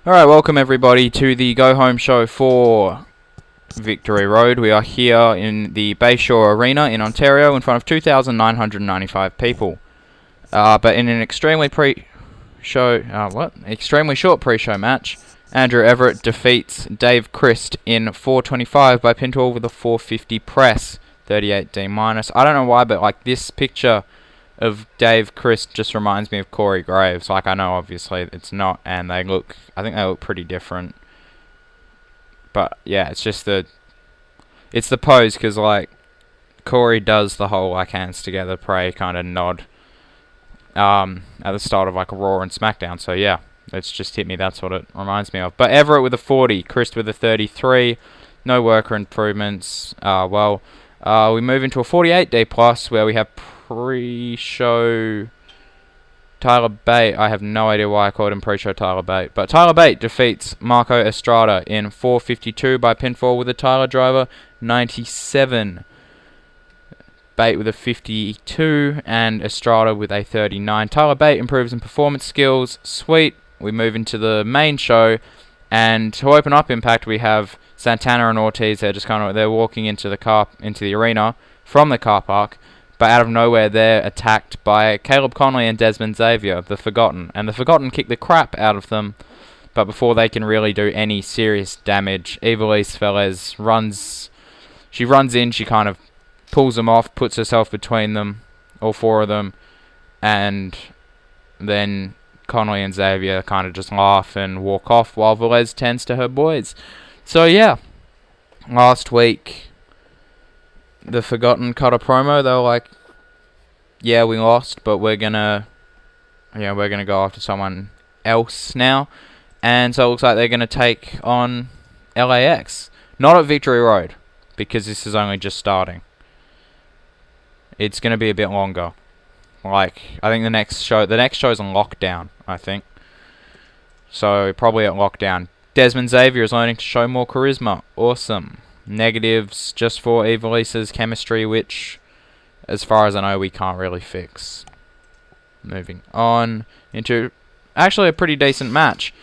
Alright, welcome everybody to the Go Home show for Victory Road. We are here in the Bayshore Arena in Ontario in front of 2,995 people. But in an extremely short pre-show match, Andrew Everett defeats Dave Christ in 4:25 by pinfall with a 450 press, 38D-. I don't know why, but like this picture of Dave Christ just reminds me of Corey Graves. Like, I know obviously it's not, and I think they look pretty different. But yeah, it's the pose, because like Corey does the whole like hands together pray kind of nod at the start of like a Raw and SmackDown. So yeah, it's just hit me. That's what it reminds me of. But Everett with a 40, Christ with a 33. No worker improvements. We move into a 48D plus where we have pre-show Tyler Bate. I have no idea why I called him pre-show Tyler Bate. But Tyler Bate defeats Marco Estrada in 4:52 by pinfall with a Tyler driver, 97. Bate with a 52 and Estrada with a 39. Tyler Bate improves in performance skills. Sweet. We move into the main show, and to open up Impact, we have Santana and Ortiz. They're walking into the arena from the car park. But out of nowhere, they're attacked by Caleb Conley and Desmond Xavier, the Forgotten. And the Forgotten kick the crap out of them. But before they can really do any serious damage, Ivelisse Velez runs in, she kind of pulls them off, puts herself between them, all four of them. And then Conley and Xavier kind of just laugh and walk off while Velez tends to her boys. So yeah, last week the Forgotten cut a promo. They were like, yeah, we lost, but we're gonna go after someone else now. And so it looks like they're gonna take on LAX. Not at Victory Road, because this is only just starting. It's gonna be a bit longer. Like, I think the next show's on Lockdown, I think. So probably at Lockdown. Desmond Xavier is learning to show more charisma. Awesome. Negatives just for Ivelisse's chemistry, which, as far as I know, we can't really fix. Moving on into actually a pretty decent match.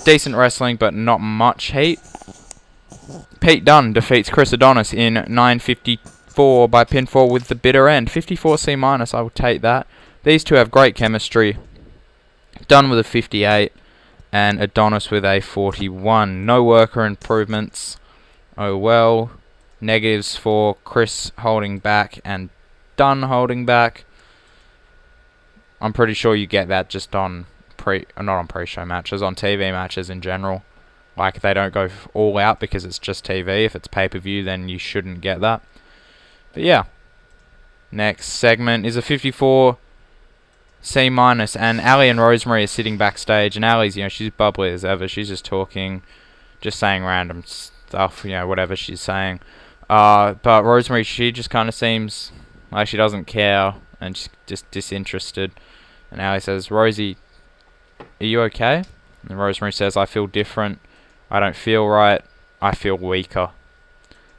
Decent wrestling, but not much heat. Pete Dunne defeats Chris Adonis in 9:54 by pinfall with the bitter end. 54C-, I will take that. These two have great chemistry. Dunne with a 58 and Adonis with a 41. No worker improvements. Oh well. Negatives for Chris holding back and Dunne holding back. I'm pretty sure you get that just on not on pre-show matches, on TV matches in general. Like, they don't go all out because it's just TV. If it's pay-per-view, then you shouldn't get that. But yeah. Next segment is a 54C-, and Ali and Rosemary are sitting backstage, and Ali's, she's bubbly as ever. She's just talking, just saying random stuff, whatever she's saying. But Rosemary, she just kind of seems like she doesn't care, and she's just disinterested. And Ali says, Rosie, are you okay? And Rosemary says, I feel different. I don't feel right. I feel weaker.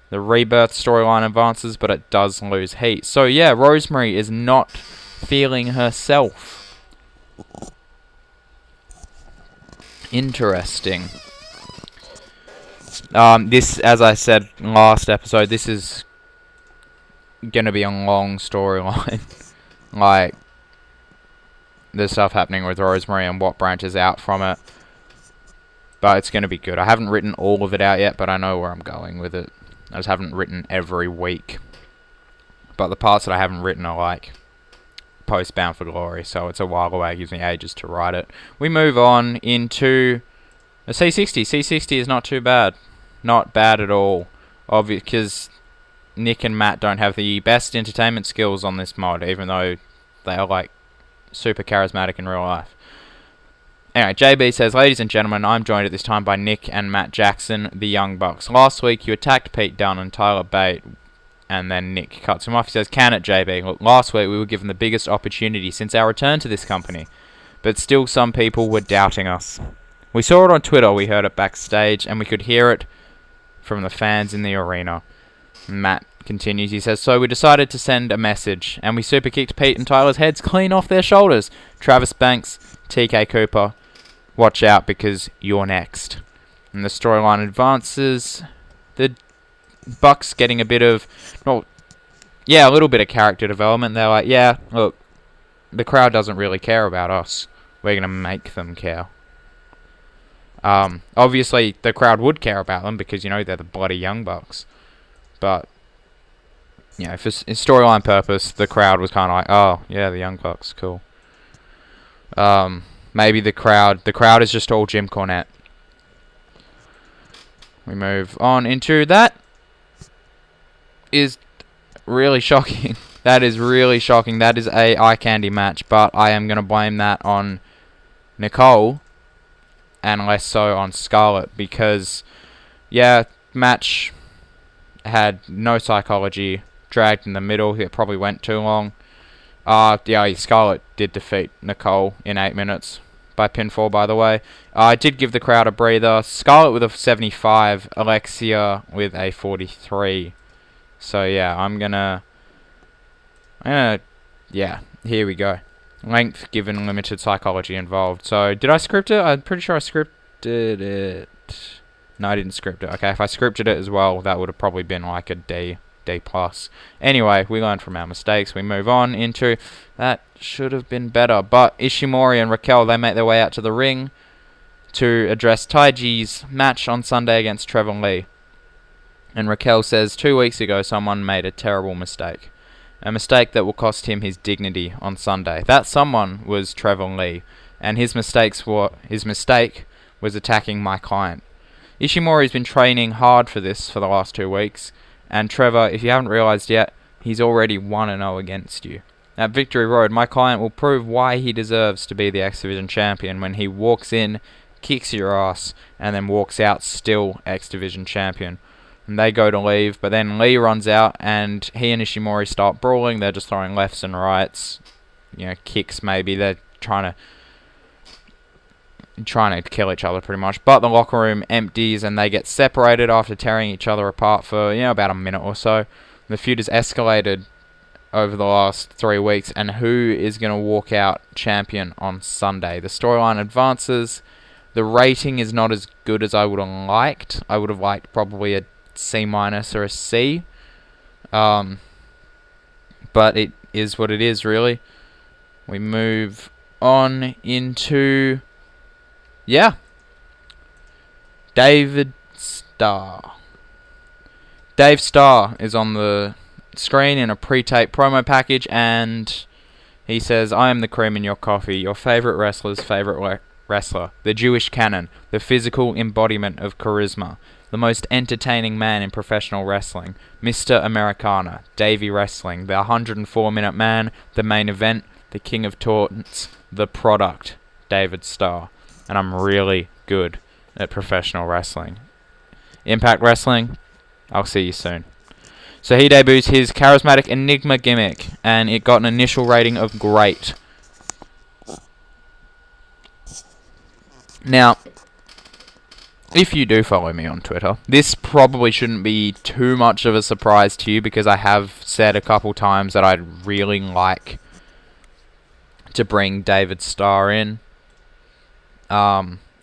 The Rebirth storyline advances, but it does lose heat. So yeah, Rosemary is not feeling herself. Interesting. This, as I said last episode, this is gonna be a long storyline. Like, there's stuff happening with Rosemary and what branches out from it. But it's gonna be good. I haven't written all of it out yet, but I know where I'm going with it. I just haven't written every week. But the parts that I haven't written are like post Bound for Glory, so it's a while away. It gives me ages to write it. We move on into a C60. C60 is not too bad. Not bad at all. Obvious, because Nick and Matt don't have the best entertainment skills on this mod, even though they are like super charismatic in real life. Anyway, JB says, ladies and gentlemen, I'm joined at this time by Nick and Matt Jackson, the Young Bucks. Last week you attacked Pete Dunne and Tyler Bate, and then Nick cuts him off. He says, can it, JB? Look, last week we were given the biggest opportunity since our return to this company, but still some people were doubting us. We saw it on Twitter, we heard it backstage, and we could hear it from the fans in the arena. Matt continues, he says, so we decided to send a message, and we super kicked Pete and Tyler's heads clean off their shoulders. Travis Banks, TK Cooper, watch out because you're next. And the storyline advances. The Bucks getting a bit of, well, yeah, a little bit of character development. They're like, yeah, look, the crowd doesn't really care about us. We're going to make them care. Obviously, the crowd would care about them because, they're the bloody Young Bucks. But, for storyline purpose, the crowd was kind of like, oh, yeah, the Young Bucks, cool. Maybe the crowd is just all Jim Cornette. We move on into that. Is really shocking. That is really shocking. That is a eye candy match, but I am going to blame that on Nicole and less so on Scarlett because, match had no psychology, dragged in the middle. It probably went too long. Scarlett did defeat Nicole in 8 minutes by pinfall, by the way. I did give the crowd a breather. Scarlett with a 75, Alexia with a 43. So, here we go. Length given limited psychology involved. So, did I script it? I'm pretty sure I scripted it. No, I didn't script it. Okay, if I scripted it as well, that would have probably been like a D+. Anyway, we learned from our mistakes. We move on into that should have been better. But Ishimori and Raquel, they make their way out to the ring to address Taiji's match on Sunday against Trevor Lee. And Raquel says 2 weeks ago someone made a terrible mistake. A mistake that will cost him his dignity on Sunday. That someone was Trevor Lee. And his mistake was attacking my client. Ishimori's been training hard for this for the last 2 weeks. And Trevor, if you haven't realised yet, he's already 1-0 against you. At Victory Road, my client will prove why he deserves to be the X Division champion when he walks in, kicks your ass, and then walks out still X Division champion. And they go to leave, but then Lee runs out, and he and Ishimori start brawling. They're just throwing lefts and rights, kicks maybe. They're trying to kill each other pretty much. But the locker room empties, and they get separated after tearing each other apart for about a minute or so. The feud has escalated over the last 3 weeks, and who is going to walk out champion on Sunday? The storyline advances. The rating is not as good as I would have liked. I would have liked probably a C- or a C. But it is what it is, really. We move on into, David Starr. Dave Starr is on the screen in a pre-tape promo package, and he says, I am the cream in your coffee, your favourite wrestler's favourite wrestler, the Jewish canon, the physical embodiment of charisma, the most entertaining man in professional wrestling, Mr. Americana, Davey Wrestling, the 104-minute man, the main event, the king of taunts, the product, David Starr. And I'm really good at professional wrestling. Impact Wrestling, I'll see you soon. So he debuts his charismatic Enigma gimmick, and it got an initial rating of great. Now, if you do follow me on Twitter, this probably shouldn't be too much of a surprise to you because I have said a couple times that I'd really like to bring David Starr in.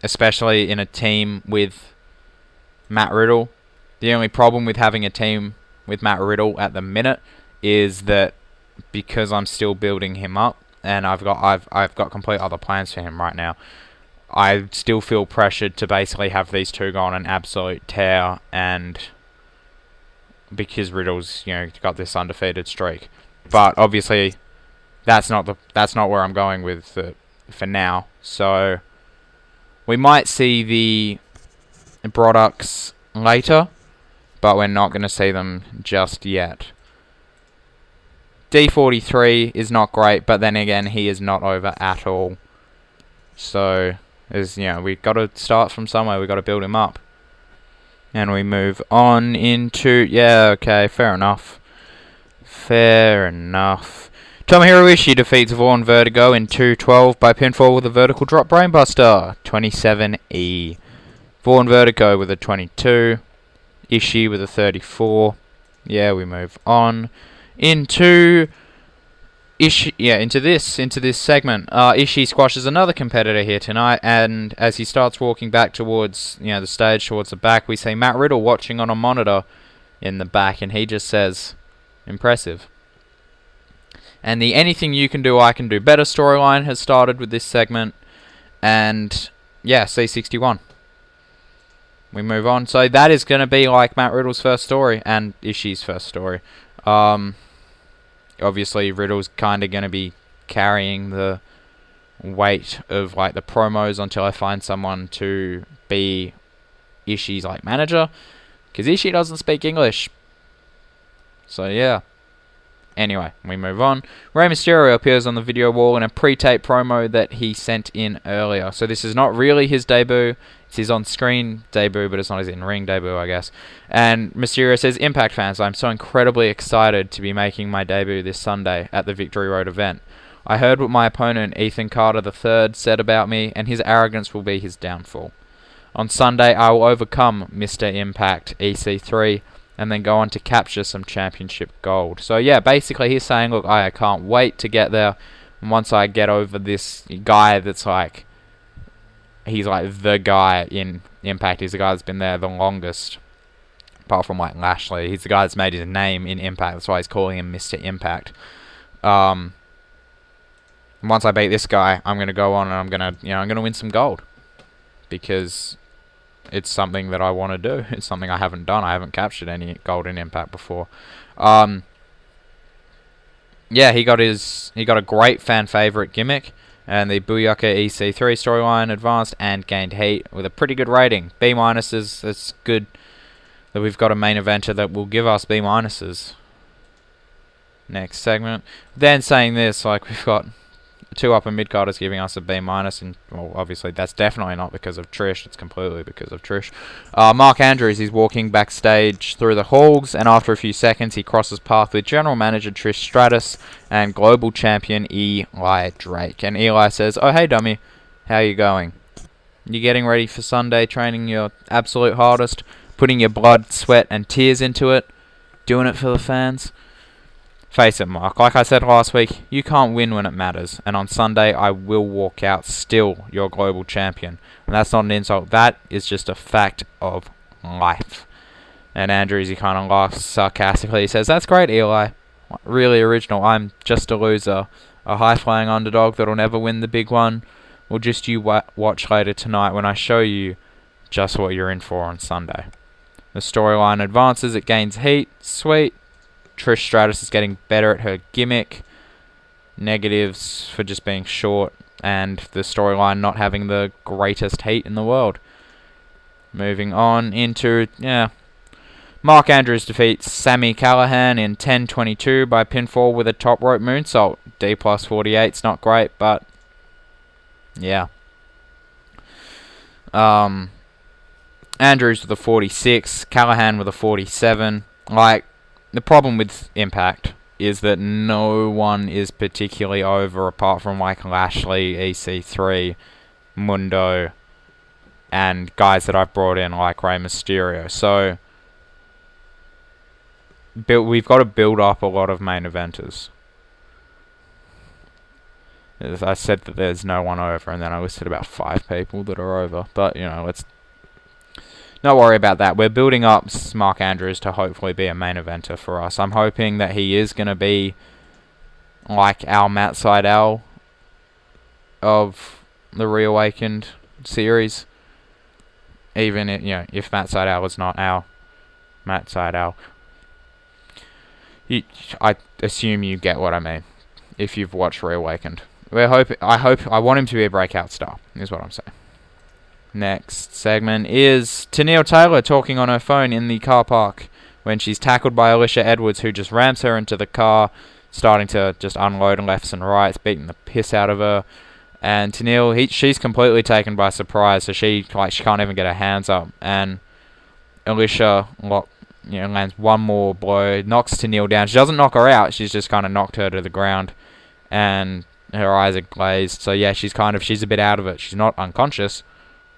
Especially in a team with Matt Riddle. The only problem with having a team with Matt Riddle at the minute is that because I'm still building him up and I've got complete other plans for him right now, I still feel pressured to basically have these two go on an absolute tear, and because Riddle's got this undefeated streak. But obviously that's not where I'm going with it for now. So we might see the products later, but we're not going to see them just yet. D43 is not great, but then again, he is not over at all. So, we've got to start from somewhere. We've got to build him up. And we move on into, fair enough. Tomohiro Ishii defeats Vaughn Vertigo in 2:12 by pinfall with a vertical drop brainbuster, 27E. Vaughn Vertigo with a 22. Ishii with a 34. We move on into into this segment, Ishii squashes another competitor here tonight, and as he starts walking back towards the stage, towards the back, we see Matt Riddle watching on a monitor in the back, and he just says, "Impressive." And the "anything you can do, I can do better" storyline has started with this segment, and yeah, C61. We move on. So that is going to be like Matt Riddle's first story and Ishii's first story. Obviously, Riddle's kind of going to be carrying the weight of like the promos until I find someone to be Ishii's like manager, because Ishii doesn't speak English. So yeah. Anyway, we move on. Rey Mysterio appears on the video wall in a pre-tape promo that he sent in earlier. So this is not really his debut. It's his on-screen debut, but it's not his in-ring debut, I guess. And Mysterio says, "Impact fans, I'm so incredibly excited to be making my debut this Sunday at the Victory Road event. I heard what my opponent, Ethan Carter III, said about me, and his arrogance will be his downfall. On Sunday, I will overcome Mr. Impact EC3, and then go on to capture some championship gold." So yeah, basically he's saying, look, I can't wait to get there. And once I get over this guy that's like, he's like the guy in Impact. He's the guy that's been there the longest, apart from like Lashley. He's the guy that's made his name in Impact. That's why he's calling him Mr. Impact. Once I beat this guy, I'm gonna go on and I'm gonna win some gold, because it's something that I want to do. It's something I haven't done. I haven't captured any gold in Impact before. Yeah, he got a great fan favorite gimmick, and the Booyaka EC3 storyline advanced and gained heat with a pretty good rating. B minuses. It's good that we've got a main eventer that will give us B minuses. Next segment. Then saying this, like, we've got two upper mid-carders giving us a B minus, and well, obviously that's definitely not because of Trish. It's completely because of Trish. Mark Andrews is walking backstage through the halls, and after a few seconds he crosses path with general manager Trish Stratus and global champion Eli Drake. And Eli says, "Oh hey dummy, how you going? You getting ready for Sunday, training your absolute hardest, putting your blood, sweat and tears into it, doing it for the fans? Face it, Mark, like I said last week, you can't win when it matters, and on Sunday I will walk out still your global champion." And that's not an insult, that is just a fact of life. And Andrews, he kind of laughs sarcastically. He says, "That's great, Eli. Really original. I'm just a loser. A high-flying underdog that'll never win the big one. Well, just you watch later tonight when I show you just what you're in for on Sunday." The storyline advances, it gains heat. Sweet. Trish Stratus is getting better at her gimmick. Negatives for just being short, and the storyline not having the greatest heat in the world. Moving on into, Mark Andrews defeats Sami Callihan in 10:22 by pinfall with a top rope moonsault. D plus 48's not great, but yeah. Andrews with a 46, Callihan with a 47. Like, the problem with Impact is that no one is particularly over apart from like Lashley, EC3, Mundo, and guys that I've brought in like Rey Mysterio. So we've got to build up a lot of main eventers. As I said that there's no one over, and then I listed about 5 people that are over. But, let's not worry about that. We're building up Mark Andrews to hopefully be a main eventer for us. I'm hoping that he is going to be like our Matt Sydal of the Reawakened series. Even if Matt Sydal is not our Matt Sydal. I assume you get what I mean if you've watched Reawakened. I want him to be a breakout star, is what I'm saying. Next segment is Tenille Taylor talking on her phone in the car park when she's tackled by Alicia Edwards, who just rams her into the car, starting to just unload lefts and rights, beating the piss out of her. And Tenille, she's completely taken by surprise, so she can't even get her hands up. And Alicia lands one more blow, knocks Tenille down. She doesn't knock her out, she's just kind of knocked her to the ground, and her eyes are glazed. So yeah, she's a bit out of it. She's not unconscious,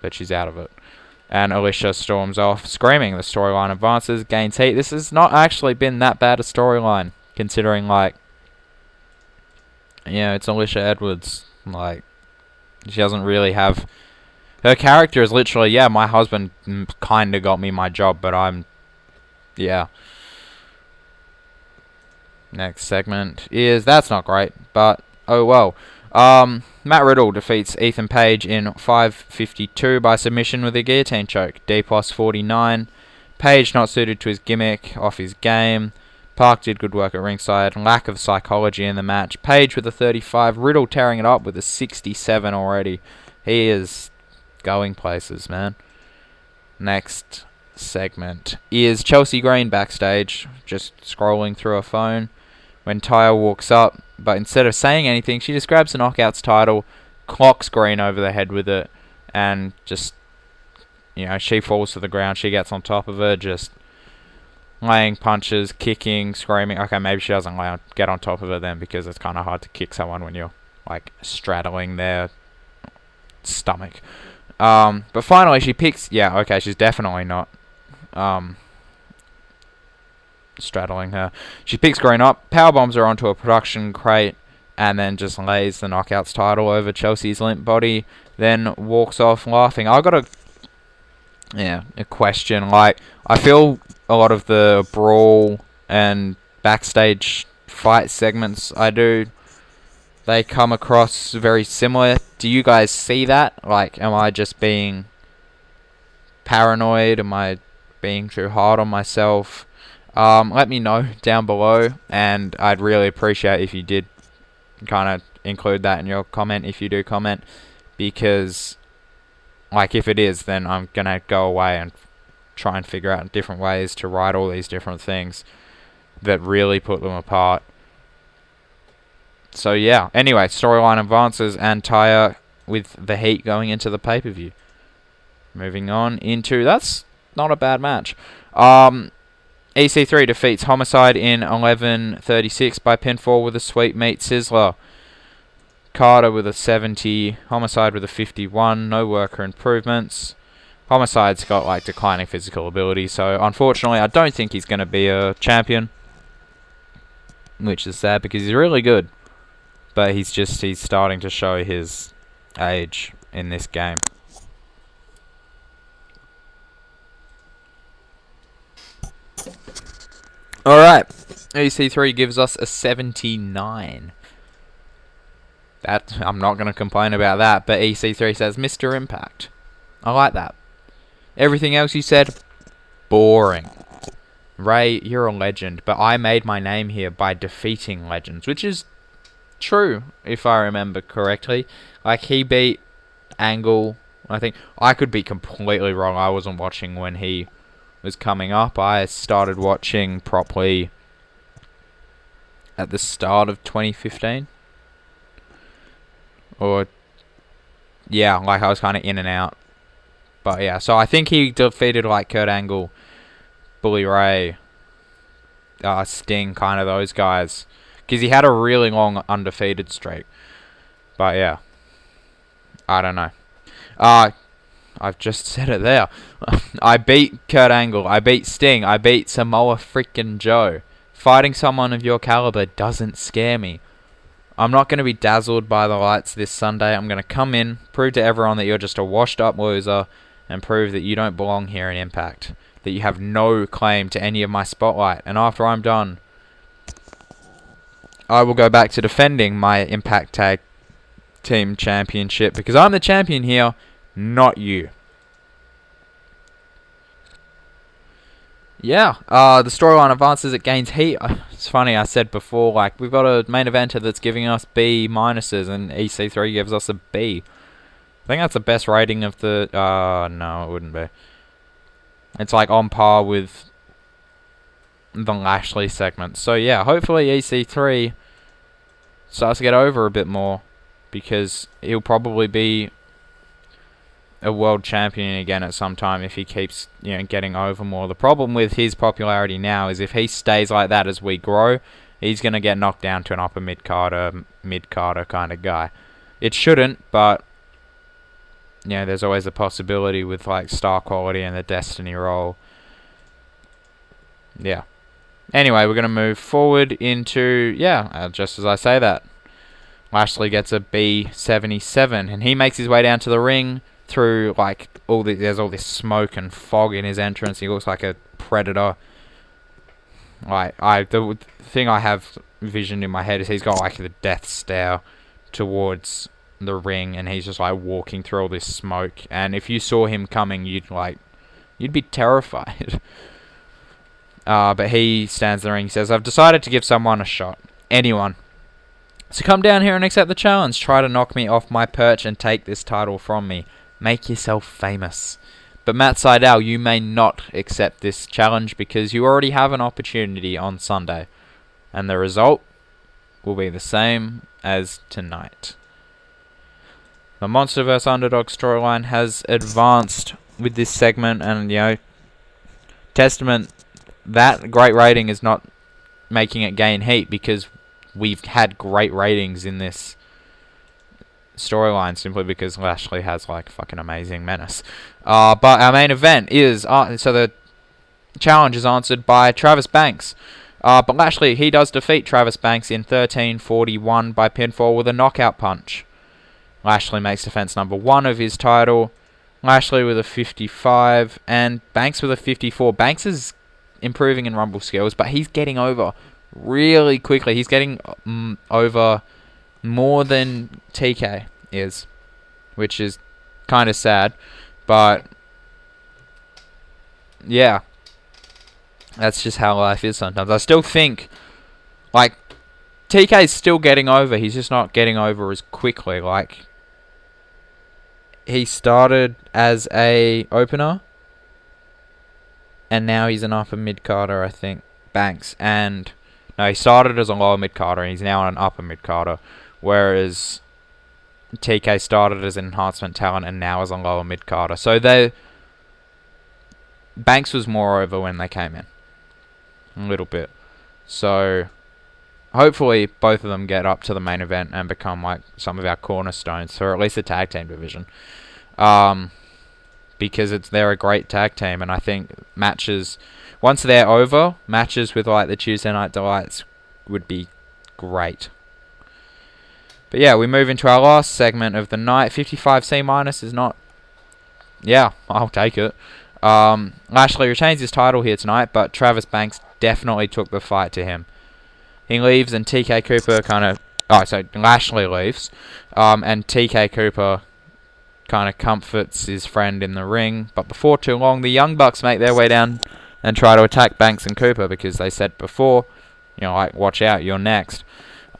but she's out of it. And Alicia storms off, screaming. The storyline advances, gains heat. This has not actually been that bad a storyline, considering, Yeah, it's Alicia Edwards. Like, she doesn't really have... Her character is literally, yeah, my husband kind of got me my job, but I'm... Yeah. Next segment is... That's not great, but... Oh, well. Matt Riddle defeats Ethan Page in 5:52 by submission with a guillotine choke. D plus 49. Page not suited to his gimmick, off his game. Park did good work at ringside. Lack of psychology in the match. Page with a 35. Riddle tearing it up with a 67 already. He is going places, man. Next segment is Chelsea Green backstage, just scrolling through her phone when Taya walks up, but instead of saying anything, she just grabs the Knockouts title, clocks Green over the head with it, and just, you know, she falls to the ground. She gets on top of her, just laying punches, kicking, screaming. Okay, maybe she doesn't get on top of her then, because it's kind of hard to kick someone when you're, like, straddling their stomach. But finally she picks... Yeah, okay, she's definitely not straddling her. She picks Green up, powerbombs her onto a production crate, and then just lays the Knockouts title over Chelsea's limp body, then walks off laughing. I got a question. Like, I feel a lot of the brawl and backstage fight segments I do, they come across very similar. Do you guys see that? Like, am I just being paranoid? Am I being too hard on myself? Let me know down below, and I'd really appreciate if you did kind of include that in your comment, if you do comment, because, like, if it is, then I'm gonna go away and try and figure out different ways to write all these different things that really put them apart. So yeah, anyway, storyline advances, and Taya with the heat going into the pay-per-view. Moving on into... That's not a bad match. EC3 defeats Homicide in 11:36 by pinfall with a sweet meat sizzler. Carter with a 70, Homicide with a 51, no worker improvements. Homicide's got, like, declining physical ability, so unfortunately I don't think he's going to be a champion, which is sad because he's really good, but he's starting to show his age in this game. Alright, EC3 gives us a 79. I'm not going to complain about that, but EC3 says Mr. Impact. I like that. Everything else you said, boring. Rey, you're a legend, but I made my name here by defeating legends, which is true, if I remember correctly. Like, he beat Angle, I think. I could be completely wrong. I wasn't watching when he was coming up. I started watching properly at the start of 2015. Or, yeah, like, I was kind of in and out. But yeah, so I think he defeated, like, Kurt Angle, Bully Ray, Sting, kind of those guys, because he had a really long undefeated streak. But yeah, I don't know. I've just said it there. I beat Kurt Angle, I beat Sting, I beat Samoa freaking Joe. Fighting someone of your caliber doesn't scare me. I'm not going to be dazzled by the lights this Sunday. I'm going to come in, prove to everyone that you're just a washed up loser, and prove that you don't belong here in Impact. That you have no claim to any of my spotlight. And after I'm done, I will go back to defending my Impact Tag Team Championship, because I'm the champion here, not you. Yeah, the storyline advances, it gains heat. It's funny, I said before, like, we've got a main eventer that's giving us B minuses, and EC3 gives us a B. I think that's the best rating of the... no, it wouldn't be. It's, like, on par with the Lashley segment. So, yeah, hopefully EC3 starts to get over a bit more, because he'll probably be a world champion again at some time if he keeps, you know, getting over more. The problem with his popularity now is if he stays like that as we grow, he's going to get knocked down to an upper mid-carder kind of guy. It shouldn't, but, you know, there's always a possibility with, like, star quality and the Destiny role. Yeah. Anyway, we're going to move forward into, yeah, just as I say that, Lashley gets a B77, and he makes his way down to the ring through like there's all this smoke and fog in his entrance. He looks like a predator. The thing I have visioned in my head is he's got like the death stare towards the ring, and he's just like walking through all this smoke. And if you saw him coming, you'd be terrified. But he stands in the ring. He says, "I've decided to give someone a shot. Anyone. So come down here and accept the challenge. Try to knock me off my perch and take this title from me. Make yourself famous. But Matt Sydal, you may not accept this challenge because you already have an opportunity on Sunday. And the result will be the same as tonight." The Monster vs. Underdog storyline has advanced with this segment, and, testament that great rating is not making it gain heat, because we've had great ratings in this storyline simply because Lashley has like fucking amazing menace. But our main event is so the challenge is answered by Travis Banks. But Lashley, he does defeat Travis Banks in 13:41 by pinfall with a knockout punch. Lashley makes defense number 1 of his title. Lashley with a 55 and Banks with a 54. Banks is improving in Rumble skills, but he's getting over really quickly. He's getting over more than TK is, which is kind of sad. But yeah, that's just how life is sometimes. I still think like TK's still getting over. He's just not getting over as quickly. Like, he started as a opener, and now he's an upper mid-carder, I think, Banks. And no, he started as a lower mid-carder, and he's now an upper mid-carder, whereas TK started as an enhancement talent and now as a lower mid-carder. So Banks was more over when they came in, a little bit. So hopefully both of them get up to the main event and become like some of our cornerstones for at least the tag team division. Because they're a great tag team, and I think matches, once they're over, matches with like the Tuesday Night Delights would be great. But yeah, we move into our last segment of the night. 55 C- is not... Yeah, I'll take it. Lashley retains his title here tonight, but Travis Banks definitely took the fight to him. He leaves, and TK Cooper kind of... Oh, so Lashley leaves, and TK Cooper kind of comforts his friend in the ring. But before too long, the Young Bucks make their way down and try to attack Banks and Cooper, because they said before, like, watch out, you're next.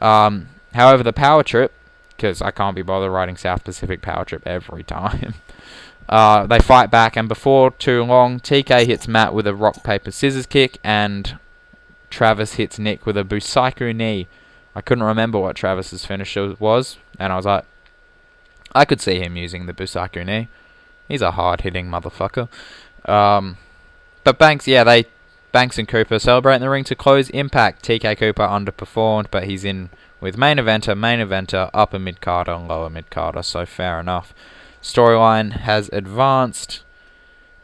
However, the Power Trip, because I can't be bothered writing South Pacific Power Trip every time, they fight back, and before too long, TK hits Matt with a rock, paper, scissors kick, and Travis hits Nick with a Busaiku knee. I couldn't remember what Travis's finisher was, and I was like, I could see him using the Busaiku knee. He's a hard-hitting motherfucker. But Banks and Cooper celebrate in the ring to close Impact. TK Cooper underperformed, but he's in with main eventer, upper mid-carder, and lower mid-carder, so fair enough. Storyline has advanced,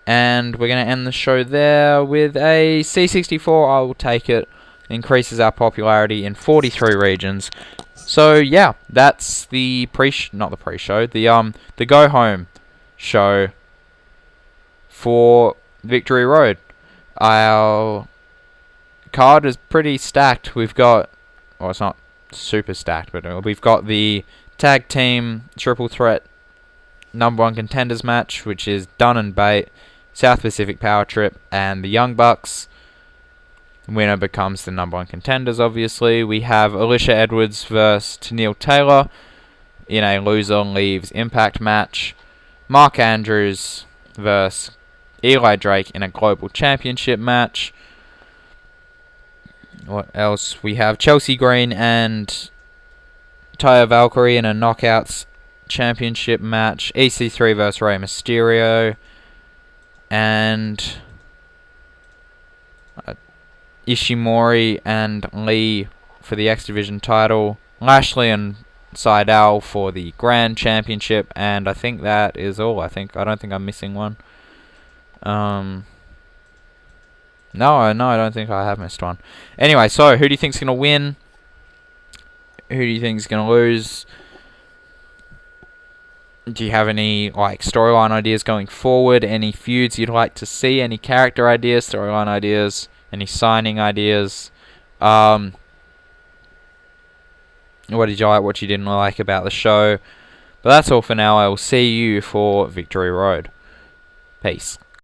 and we're going to end the show there with a C64. I will take it. Increases our popularity in 43 regions. So yeah, that's the the go home show for Victory Road. Our card is pretty stacked. We've got, well, it's not super stacked, but we've got the tag team triple threat number 1 contenders match, which is Dunn and Bate, South Pacific Power Trip, and the Young Bucks. Winner becomes the number 1 contenders, obviously. We have Alicia Edwards versus Tennille Taylor in a loser leaves Impact match. Mark Andrews versus Eli Drake in a global championship match. What else? We have Chelsea Green and Taya Valkyrie in a knockouts championship match. EC3 versus Rey Mysterio. And Ishimori and Lee for the X Division title. Lashley and Sydal for the Grand Championship. And I think that is all. I don't think I'm missing one. No, I don't think I have missed one. Anyway, so who do you think's going to win? Who do you think is going to lose? Do you have any like storyline ideas going forward? Any feuds you'd like to see? Any character ideas, storyline ideas, any signing ideas? What did you like? What you didn't like about the show? But that's all for now. I will see you for Victory Road. Peace.